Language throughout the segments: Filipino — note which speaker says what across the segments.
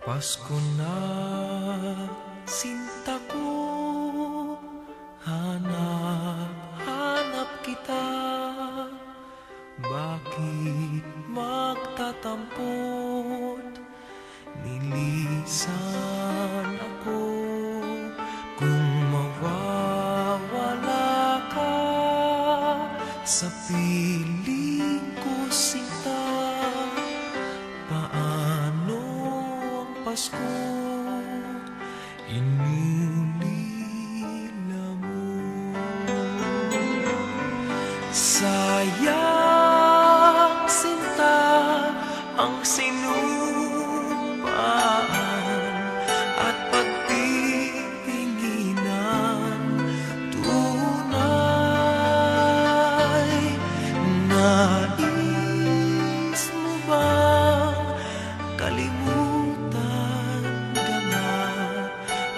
Speaker 1: Pasko na, sinta ko, hanap kita. Bakit magtatampot, nilisan ako? Kung mawawala ka sa piling ko, sinta, paano ang Pasko inulila mo? Sayang, sinta, ang sinumpaan at pagtitinginan. Tunay, nais mo bang kalimutan ka na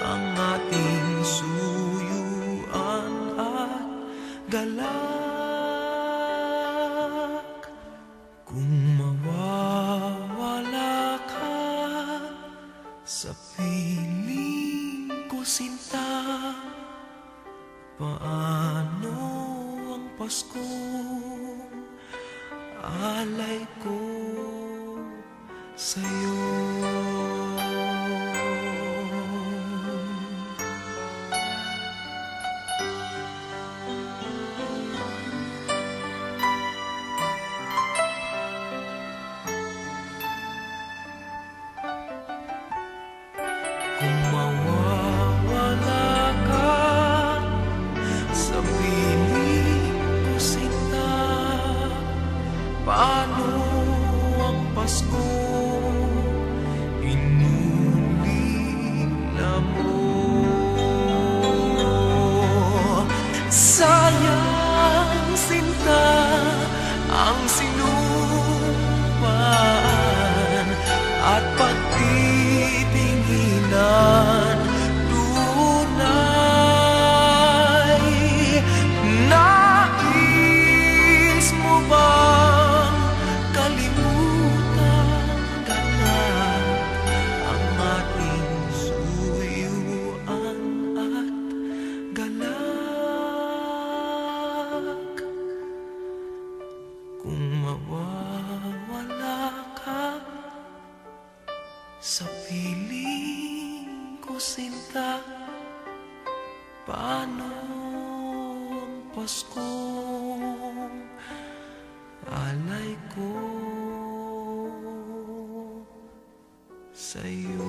Speaker 1: ang ating suyuan at galak? Kung mawawala ka sa piling ko, sinta, paano ang Paskong alay ko sa'yo? Kung mawawala ka sa piling ko, sinta, paano ang Pasko inulila mo? Sayang, sinta, ang sinumpaan at pagtitinginan. Tunay, nais mo bang kalimutan ka na ang ating suyuan at galak? Kung mawawala ka sa piling ko, sinta, paano ang Paskong alay ko sa'yo?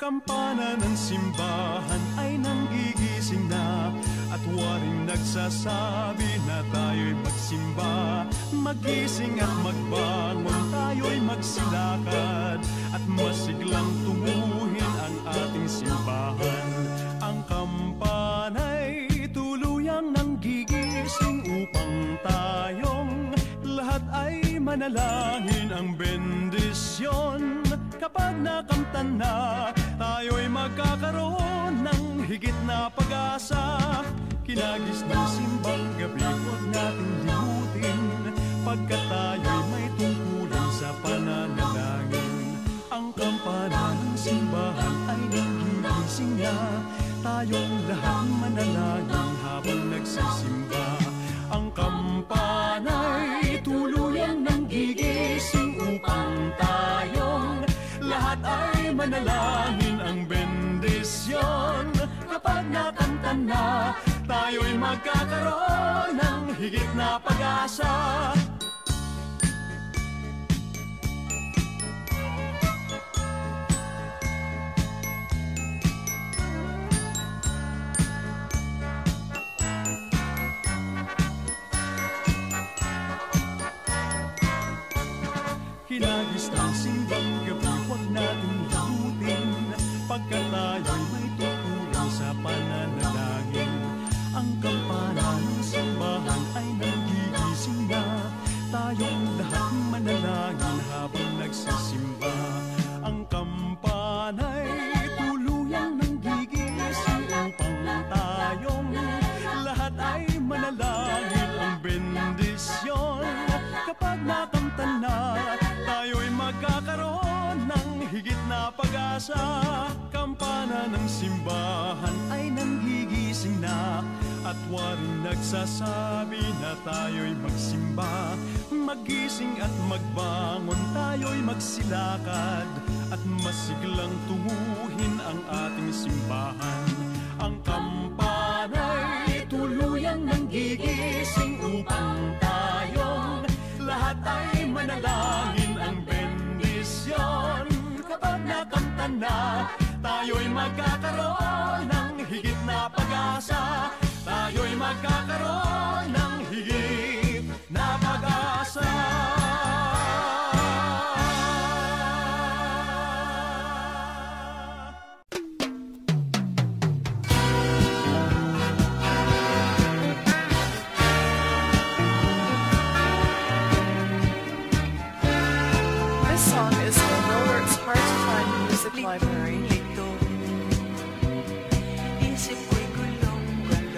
Speaker 2: kampana ng simbahan ay nanggigising na, at waring nagsasabi na tayo'y magsimba. Magising at magbangon, tayo'y magsilakad, at masiglang tunguhin ang ating simbahan. Ang kampana'y tuluyang nanggigising upang tayong lahat ay manalangin ang bendisyon. Kapag nakamtan na, tayo'y magkakaroon ng higit na pag-asa. Kinagis ng simbang gabi, huwag nating limutin, pagkat tayo'y may tungkulin sa pananalangin. Ang kampana ng simbahan ay nanggigising na, tayong lahat manalangin habang nagsisimba. Ang kampana'y tuluyang nanggigising upang tayong lahat ay manalangin ang bendisyon. Kapag nakamtan na, tayo'y magkakaroon ng higit na pag-asa. Kinagis ng simbang gabi, huwag natin limutin, pagkat tayo'y may tungkulin sa pananalangin. Ang kampana ng simbahan ay nanggigising na, tayong lahat manalangin habang nagsisimba. Ang kampana'y tuluyang nanggigising upang tayong lahat ay manalangin ang bendisyon. Kapag nakamtan na, tayo'y magkakaroon ng higit na pag-asa. Kampana ng simbahan ay nanggigising na, at waring nagsasabi na tayo'y magsimba. Magising at magbangon, tayo'y magsilakad, at masiglang tunguhin ang ating simbahan. Ang kampana'y tuluyang nanggigising upang tayong lahat ay manalangin ang bendisyon. Kapag nakamtan na, tayo'y magkakaroon ng higit na pag-asa. Tayo'y magkakaroon ng higit na pag-asa.
Speaker 3: This song is from Robert's Hard to Find Music Library.
Speaker 1: Isip ko'y gulong-gulong.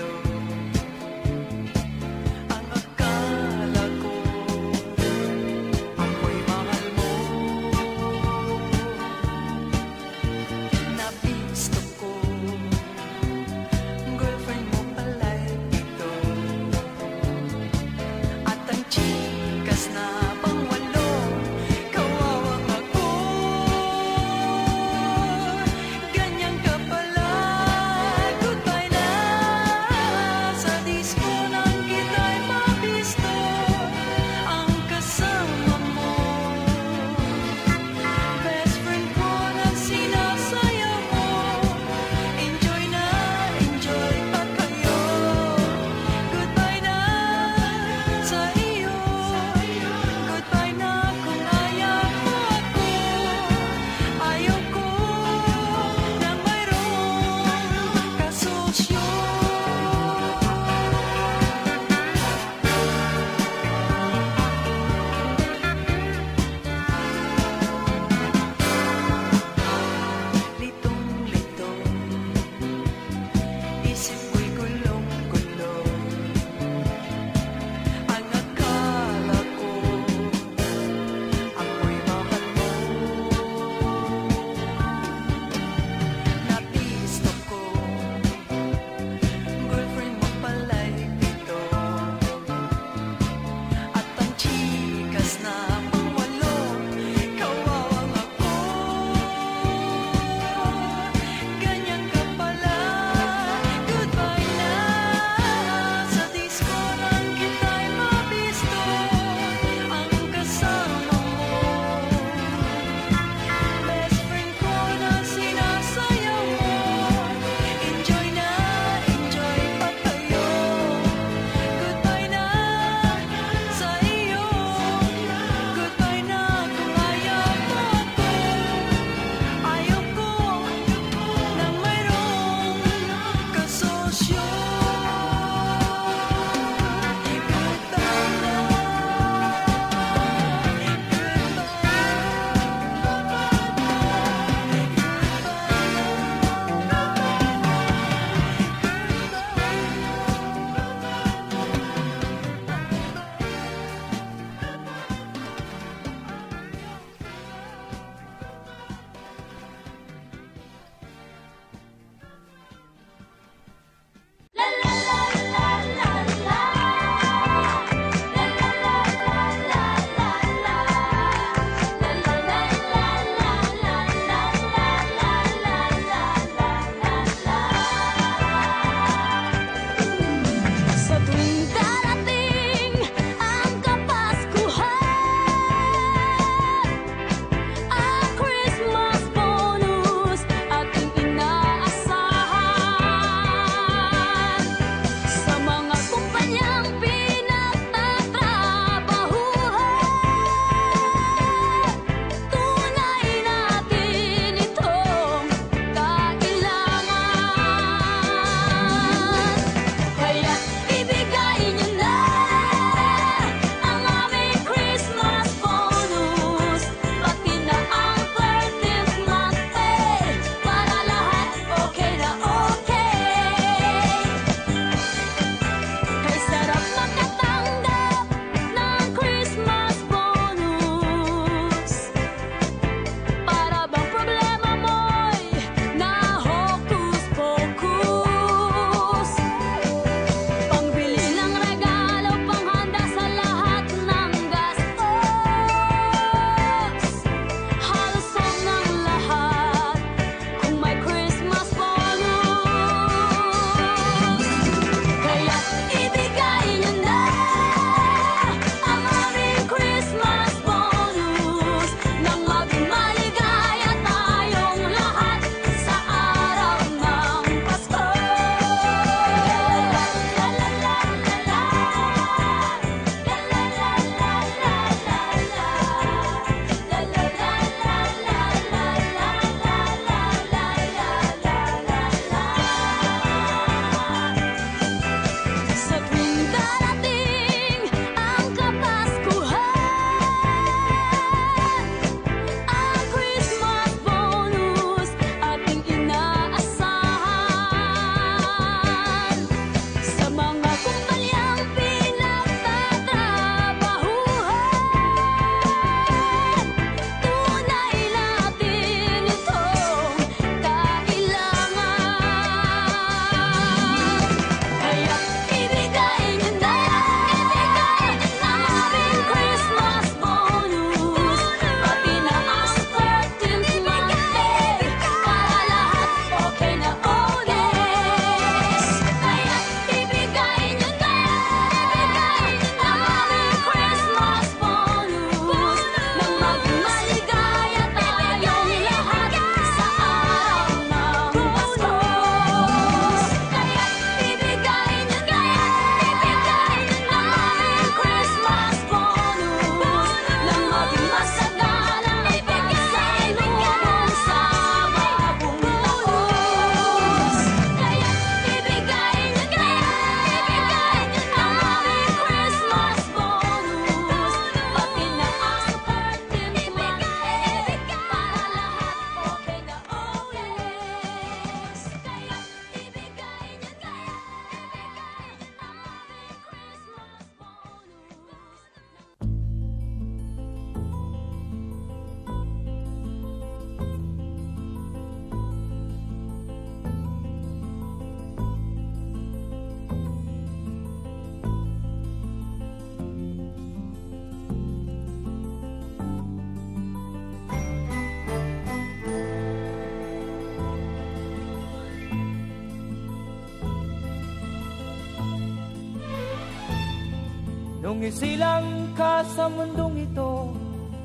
Speaker 4: Nung isilang ka sa mundong ito,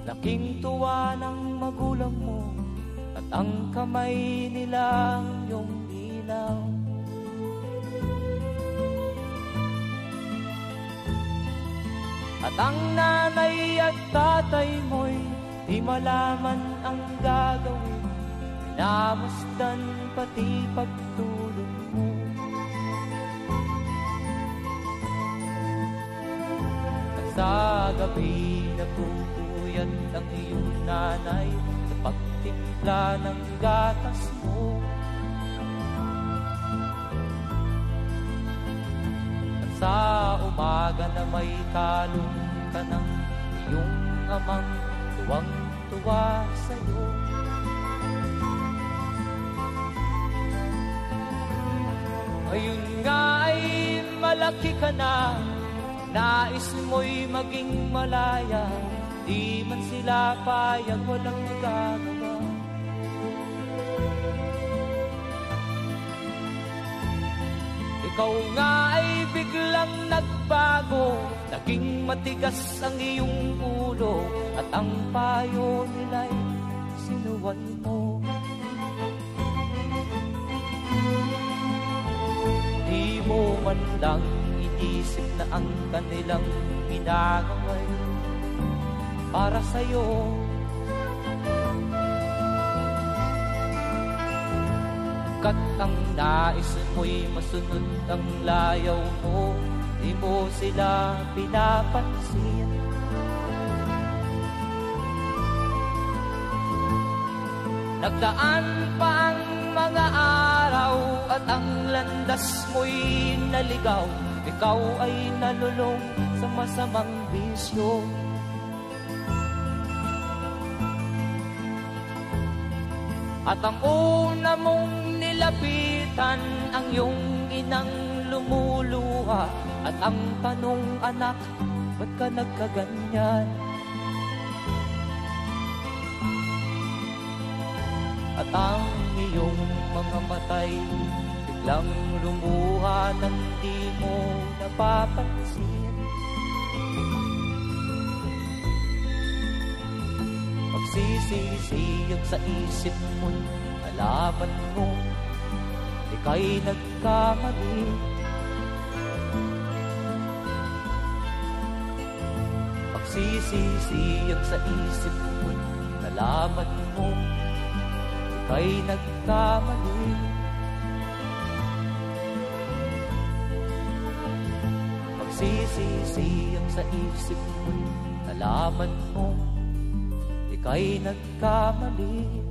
Speaker 4: laking tuwa ng magulang mo, at ang kamay nila yung ilaw. At ang nanay at tatay mo'y di malaman ang gagawin, pinamasdan pati pagtulog mo. At sa gabi nagpupuyat ang iyong nanay sa pagtimpla ng gatas mo. At sa umaga na may kalong ka ng iyong amang tuwang-tuwa sa'yo. Ngayon nga ay malaki ka na, nais mo'y maging malaya, di man sila payag, walang magagawa. Ikaw nga ay biglang nagbago, naging matigas ang iyong ulo, at ang payo nila'y sinuwan mo. Di mo man lang inisip na ang kanilang ginagawa'y para sa'yo. Kat ang nais mo'y masunod ang layaw mo, di mo sila pinapansin. Nagdaan pa ang mga araw at ang landas mo'y naligaw, ikaw ay nalulong sa masamang bisyo. At ang una mong nilapitan ang iyong inang lumuluha, at ang tanong, anak, ba't ka nagkaganyan? At ang iyong mga matay biglang lumuha nang di mo napapansin. Magsisisiyag sa isip mo, nalaman mo ika'y nagkamali. Magsisisiyag sa isip mo, nalaman mo ika'y nagkamali. Magsisisiyag sa isip mo, nalaman mo ika'y nagkamali.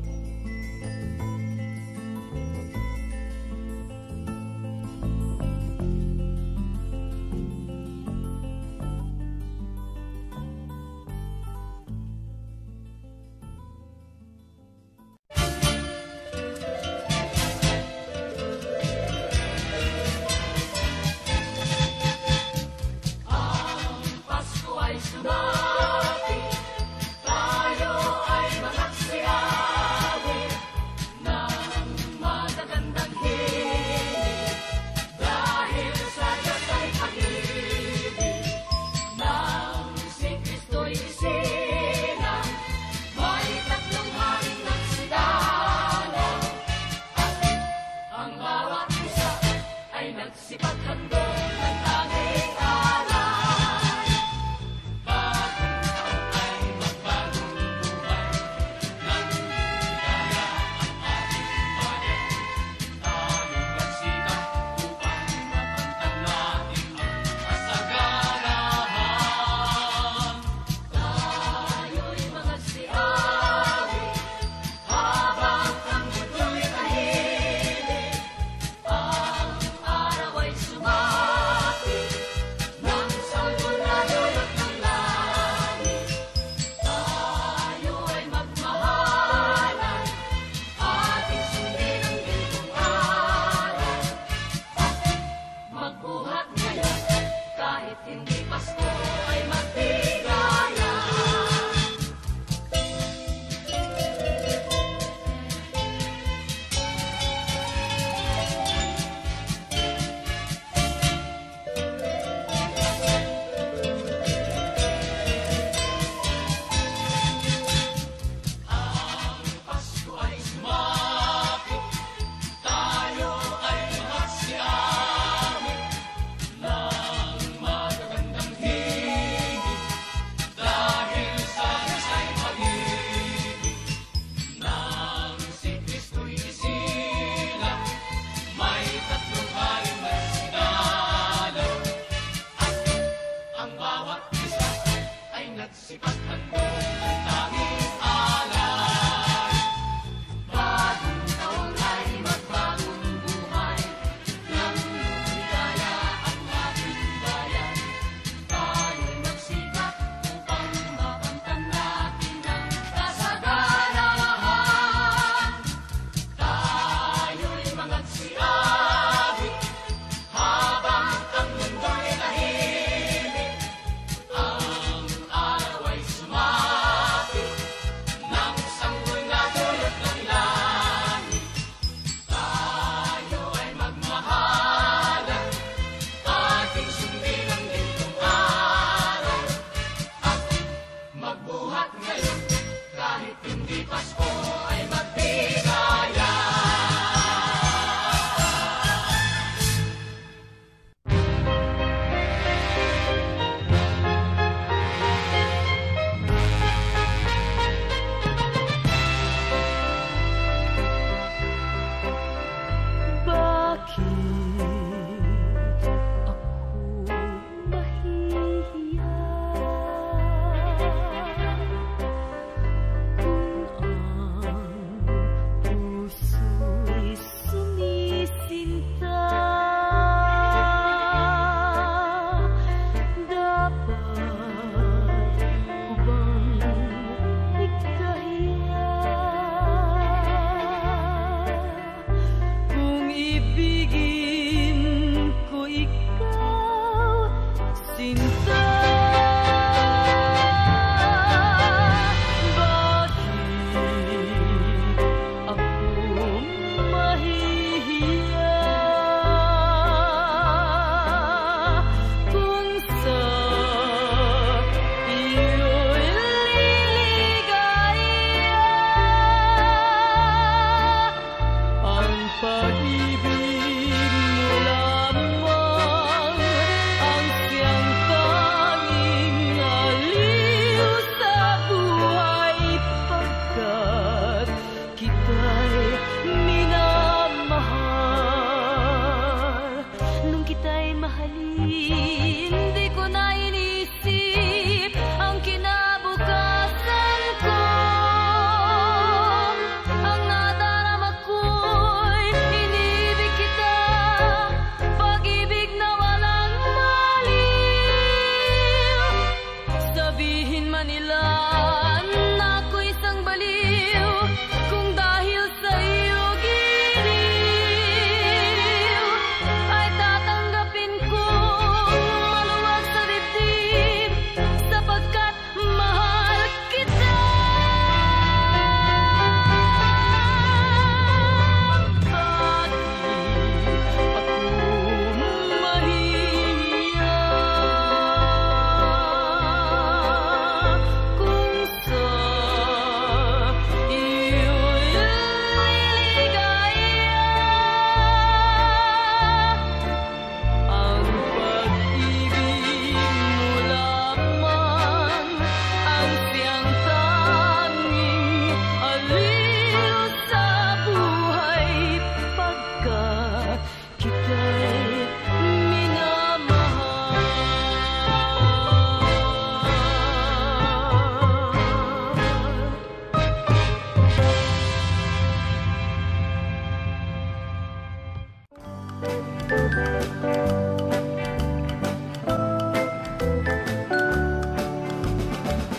Speaker 5: Hindi ko na inisip ang kinabukasan ko. Ang nadarama ko'y inibig kita, pag-ibig na walang maliw. Sabihin man nila na ako'y isang baliw, kung dahil sa iyo giliw, ay tatanggapin kong maluwag sa dibdib, sapagkat mahal kita. Bakit ako mahihiya kung sa iyo'y liligaya? Ang pag-ibig mo lamang ang siyang tanging aliw sa buhay, pagkat kita'y minamahal.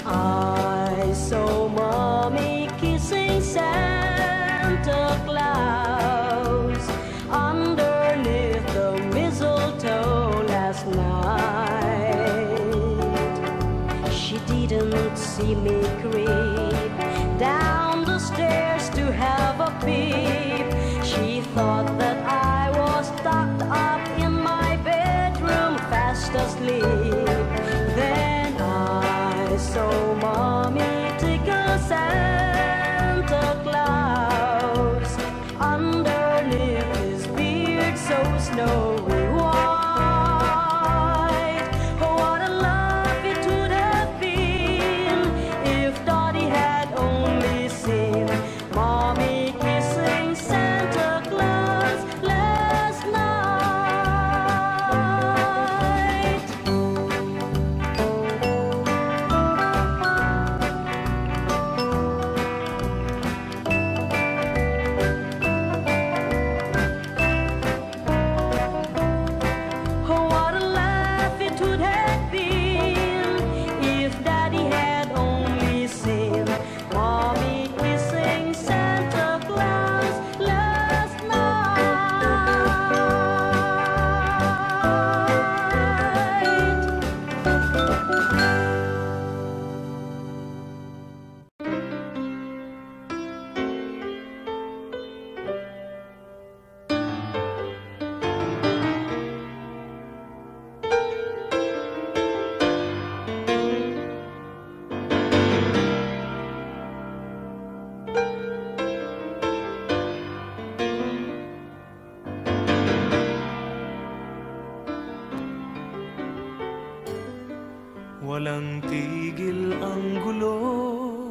Speaker 6: I saw Mommy kissing Santa Claus underneath the mistletoe last night. She didn't see me creep down the stairs to have a peep. She thought that I was tucked up in my bedroom fast asleep. Then I saw Mommy tickle Santa Claus underneath his beard so snowy white. What a love it would have been if Dottie had only seen Mommy kissing Santa Claus last night. What a laugh it would have been if Daddy had only seen Mommy kissing Santa Claus last night.
Speaker 1: Walang tigil ang gulo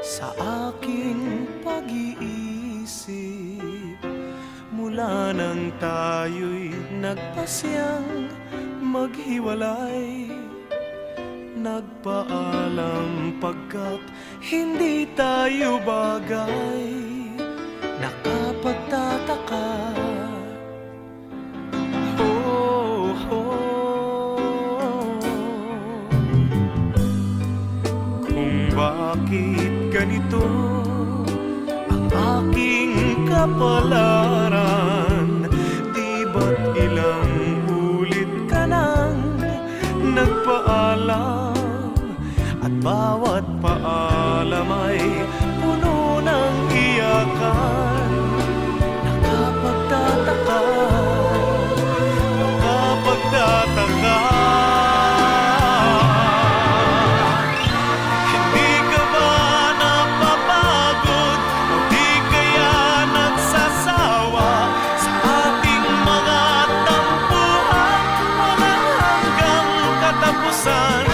Speaker 1: sa aking pag-iisip, mula nang tayo'y nagpasyang maghiwalay. Nagpaalam pagkat hindi tayo bagay, nakapagtataka. Oh, kung bakit ganito ang aking kapalaran, di ba't ilang ulit ka nang nagpaalam, at bawat paalam ay puno ng iyakan. Nakapagtataka, nakapagtataka. Hindi ka ba napapagod o di kaya nagsasawa sa ating mga tampuhan walang hanggang katapusan?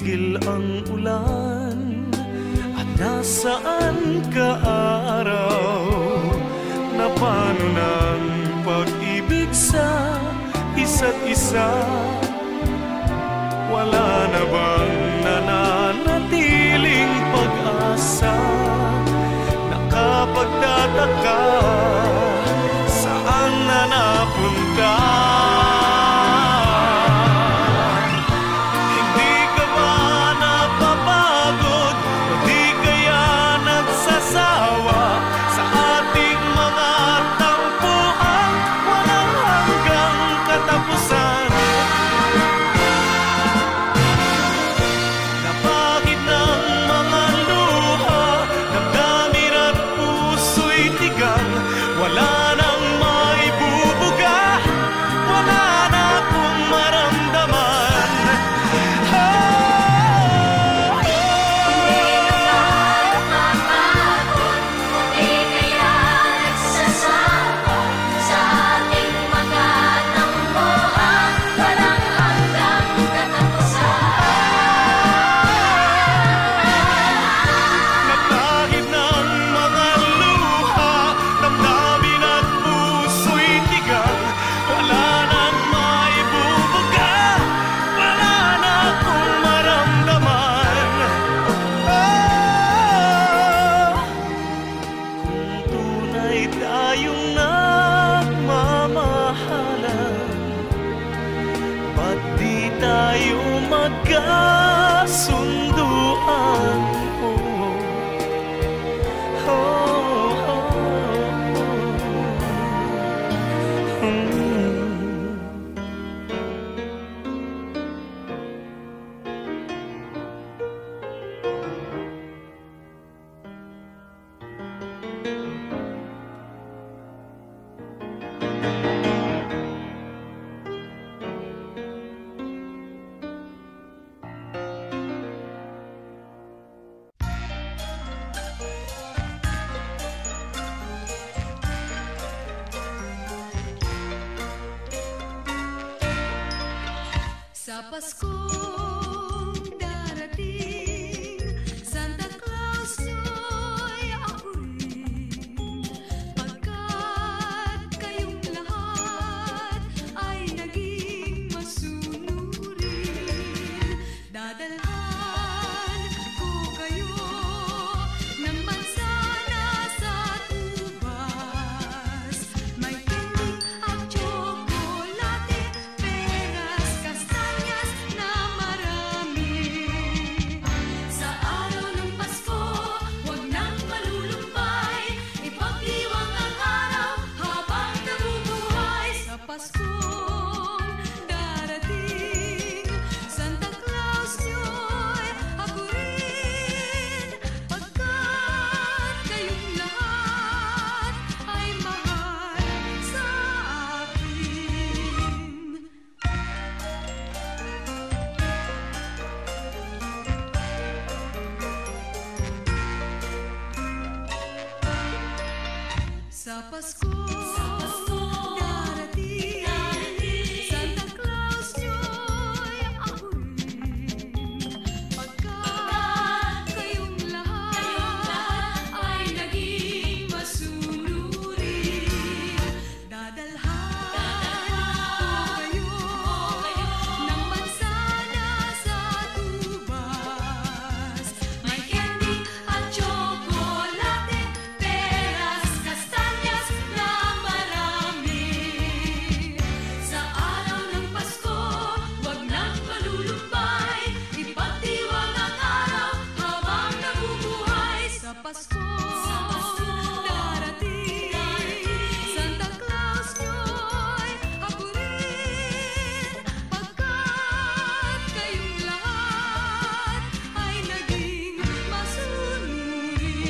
Speaker 1: tumigil ang ulan? At nasaan ka araw? Na paano ng pag-ibig sa isa't isa? Wala na bang nananatiling pag-asa? Nakapagtataka, saan na napunta? Hindi ka ba napapagod? O di kaya nagsasawa sa ating mga tampuan? Walang hanggang katapusan. Napakit ng mga luha, damdamin at puso'y tigang. Wala nang maibubuga, wala na akong maramdaman.
Speaker 5: Di kaya nagsasawa sa ating mga tampuhan, walang hanggang katapusan.
Speaker 1: Napakit ng mga luha, damdamin at puso'y tigang. Wala nang maibubuga, wala na akong maramdaman. Kung tunay tayong nagmamahalan, ba't di tayo magkasunduan? Oh, oh, oh,
Speaker 5: Sa Paskong darating, Santa Claus nyo'y ako rin. Pagkat kayong lahat ay naging masunurin, dadalhan ko kayo ng mansana sa ubas. May candy at tsokolate, peras, kastanyas na marami. Sa araw ng Pasko, huwag nang malulumbay, ipagdiwang ang araw habang nabubuhay. Sa Paskong darating, Santa Claus nyo'y ako rin. Pagkat kayong lahat ay mahal sa akin. Sa Paskong darating, Santa Claus nyo'y ako rin. Pagkat kayong lahat ay naging masunurin, dadalhan ko kayo ng mansana sa ubas. May candy at tsokolate, peras, kastanyas na marami. Sa araw ng Pasko, huwag nang malulumbay, ipagdiwang ang araw habang nabubuhay. Sa Pasko darating, Santa Claus nyo'y ako rin. Pagkat kayong lahat ay naging masunurin,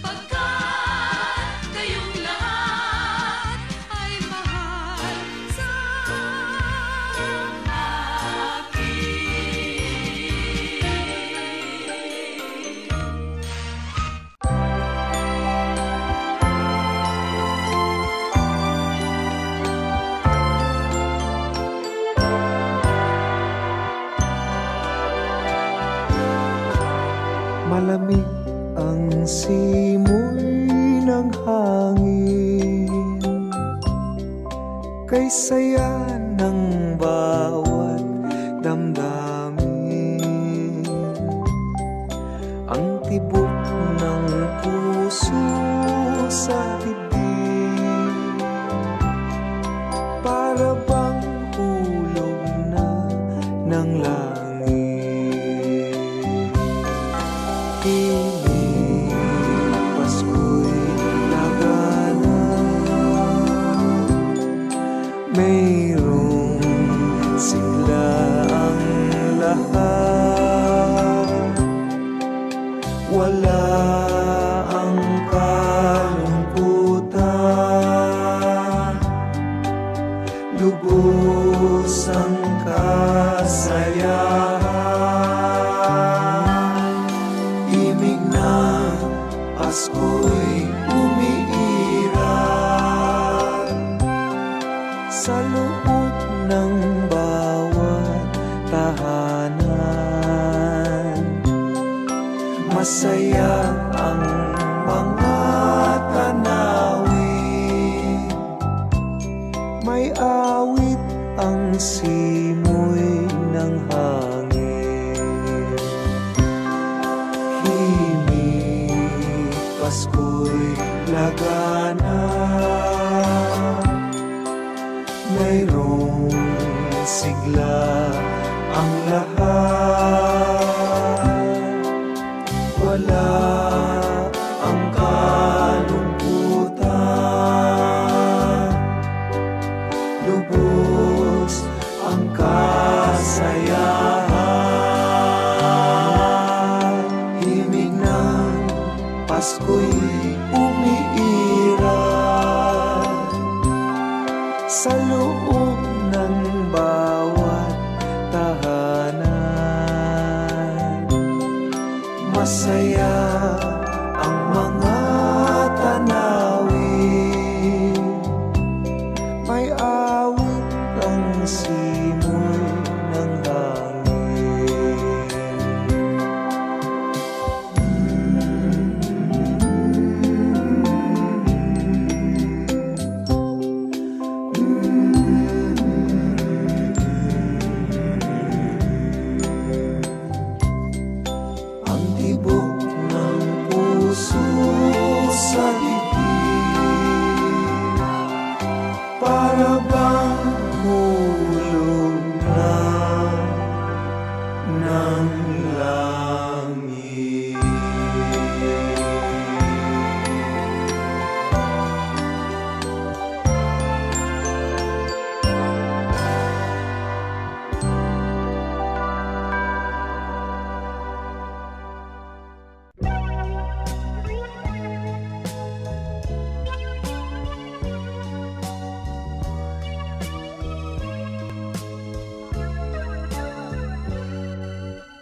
Speaker 5: pagkat kayong lahat ay mahal sa akin.
Speaker 1: Malamig ang simoy ng hangin, kay saya ng bawat damdamin. Ang tibok ng puso sa dibdib, para bang hulog na ng langit. Tinig Pasko'y lagana, mayroong sigla ang lahat. Wala ang kalungkutan, lubos ang kasayahan. Himig ng Pasko'y umiiral sa loob ng bawat tahanan. Masaya ang mga tanawin, may awit ang simoy ng hangin. Himig Pasko'y lagana, mayroong sigla ang lahat. Wala ang kalungkutan, lubos ang kasayahan. Himig ng Pasko'y umiiral sa loob ng bawat tahanan. Masaya ang mga tanawin, may awit ang simoy ng hangin. Ang tibok ng puso sa dibdib, para bang hulog na ng langit.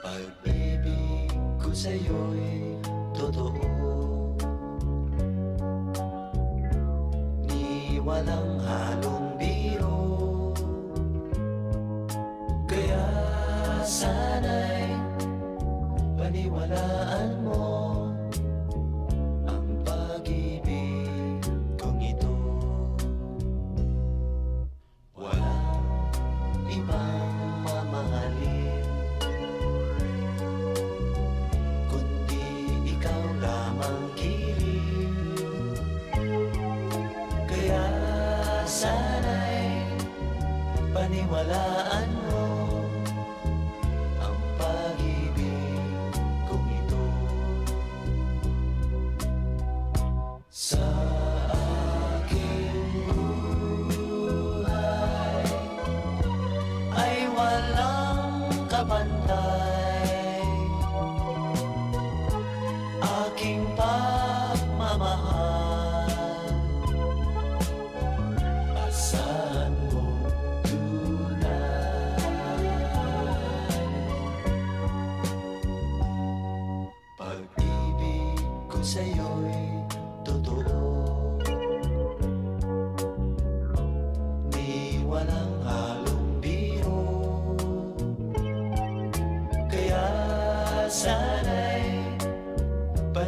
Speaker 1: Pag-ibig ko sa'yo'y totoo, ni walang halong biro. Kaya sana'y paniwalaan mo ang pag-ibig kong ito. Walang ibang mamahalin kundi ikaw lamang giliw. Kaya sana'y paniwalaan mo ang pag-ibig kong ito. Sa aking buhay ay walang kapantay, aking pagmamahal. Asahan mo tunay, pag-ibig ko sa'yo'y totoo, ni walang halong biro. Kaya sana'y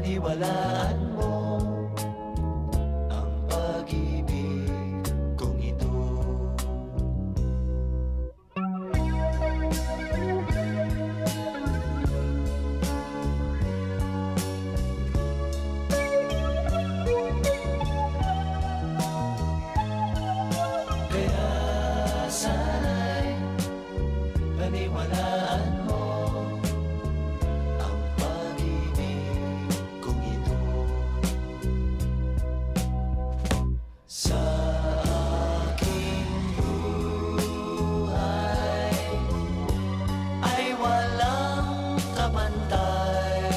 Speaker 7: Paniwalaan mo ang pag-ibig kong ito. Kaya sana'y paniwalaan mo ang pag-ibig kong ito. Sa aking buhay ay walang kapantay.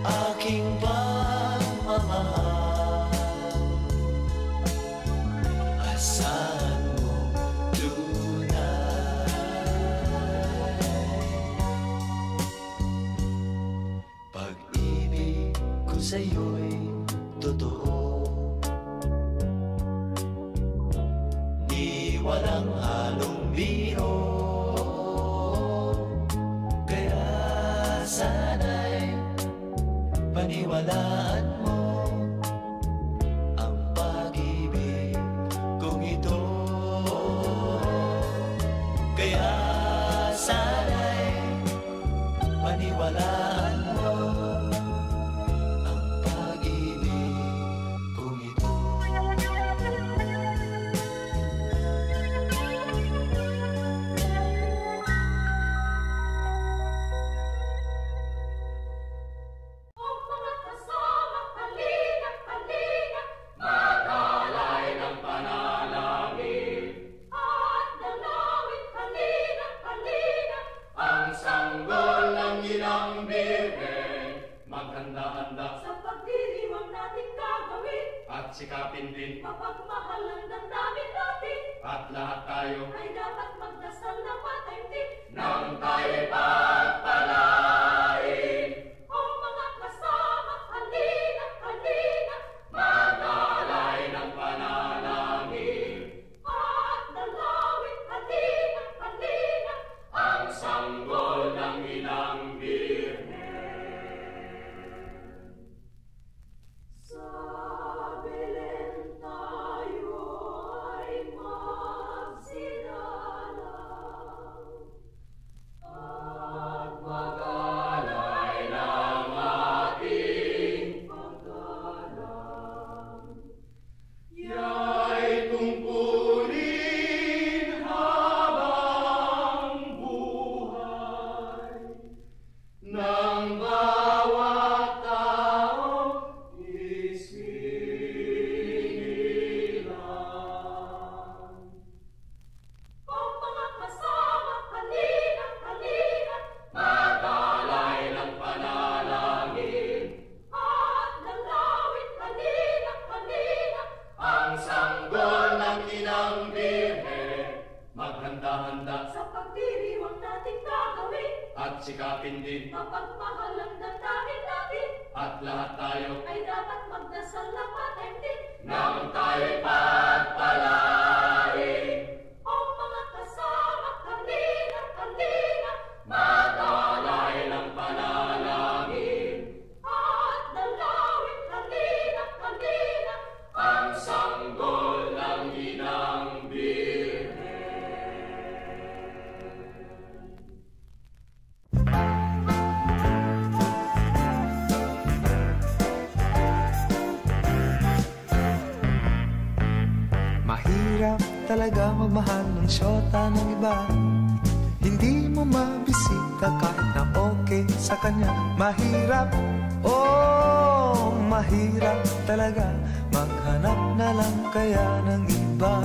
Speaker 7: Aking pagmamahal, asahan mo tunay. Pag-ibig ko sa'yo'y totoo, di walang halong biro. Kaya sana'y paniwalaan mo ang pag-ibig kong ito. Kaya sana'y paniwalaan mo ang pag-ibig kong ito.
Speaker 5: Ang mga kasama, halina, halina, magalay ng panalangin. At dalawin, halina, halina, ang sanggol ng ilang birhen. Maghanda-handa sa pagdiriwang nating gagawin, at sikapin din mapagmahalan ng namin natin. At lahat tayo ay dapat magdasal na mataimtim nang tayo'y pagpalain. Ang mga kasama, halina, halina, magalay ng panalangin. At dalawin, halina, halina, ang sanggol ng ilang birhen. Sa Belen tayo ay magsilalang at magalay ng ating paggalang. Ya'y tungkulin habang buhay ng bawat taong isinilang. Ang mga kasama, halina, halina, magalay ng panalangin. At dalawin, halina, halina, ang sanggol ng inang birhen. Maghanda-handa sa pagdiriwang nating gagawin, at sikapin din mapagmahalan ng namin natin. At lahat tayo ay dapat magdasal na mataimtim nang tayo'y pagpalain. Ang mga kasama, halina, halina, magalay ng panalangin. At dalawin, halina, halina, ang sanggol ng inang birhen.
Speaker 1: Mahirap talaga magmahal ng syota ng iba. Hindi mo mabisita kahit na okay sa kanya. Mahirap, oh, mahirap talaga maghanap na lang kaya ng iba.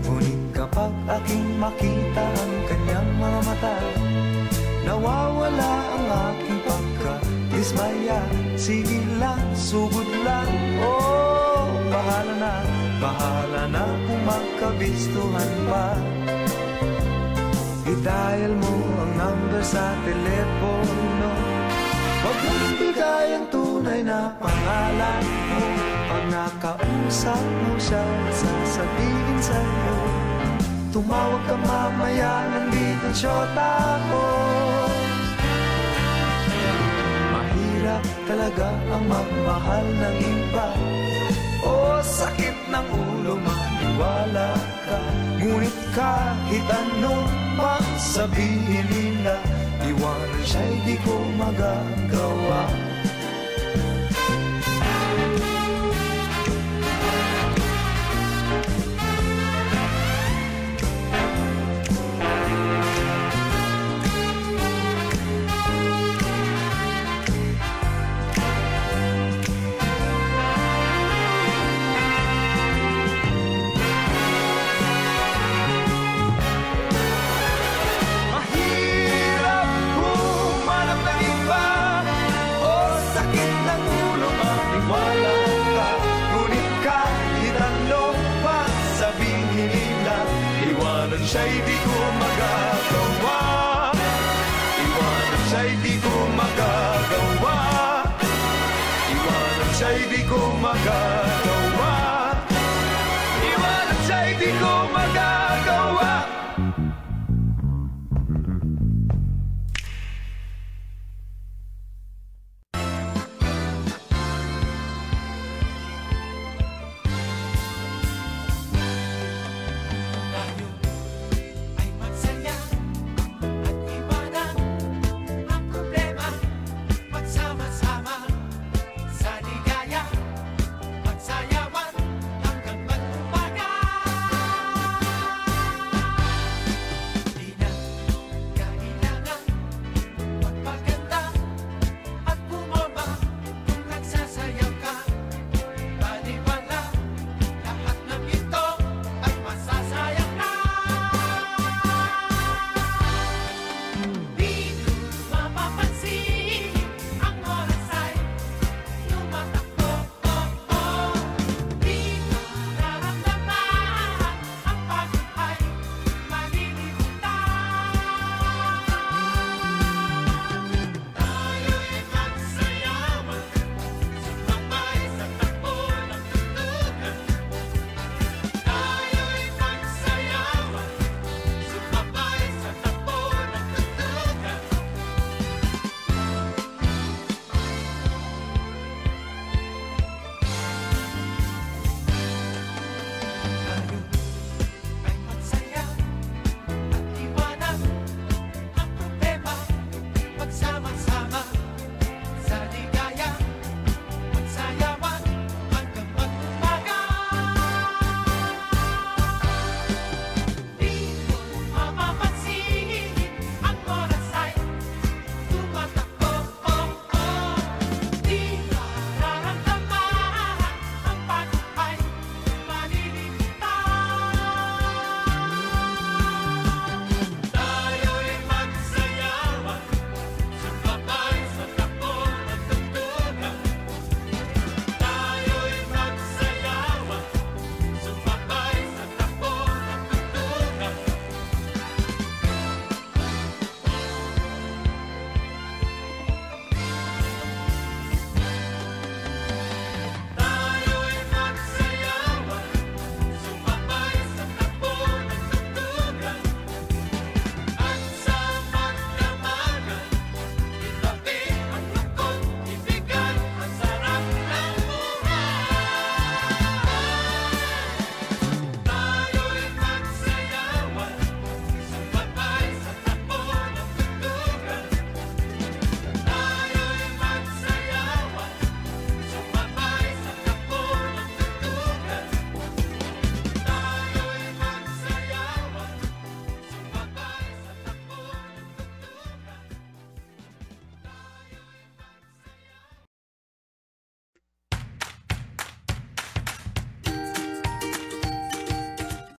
Speaker 1: Ngunit kapag aking makita ang kanyang mga mata, nawawala ang aking pagka-dismaya. Sige lang, sugod lang, oh, bahala na kung magkabistuhan pa. I-dial mo ang number sa telepono, huwag mong bigay ang tunay na pangalan mo. Pag nakausap mo siya, sasabihin sa'yo, tumawag ka mamaya, nandito ang syota ko. talaga ang magmahal ng iba. O sakit ng ulo, maniwala ka. Ngunit kahit anong pang sabihin nila, iwanan siya'y di ko magagawa.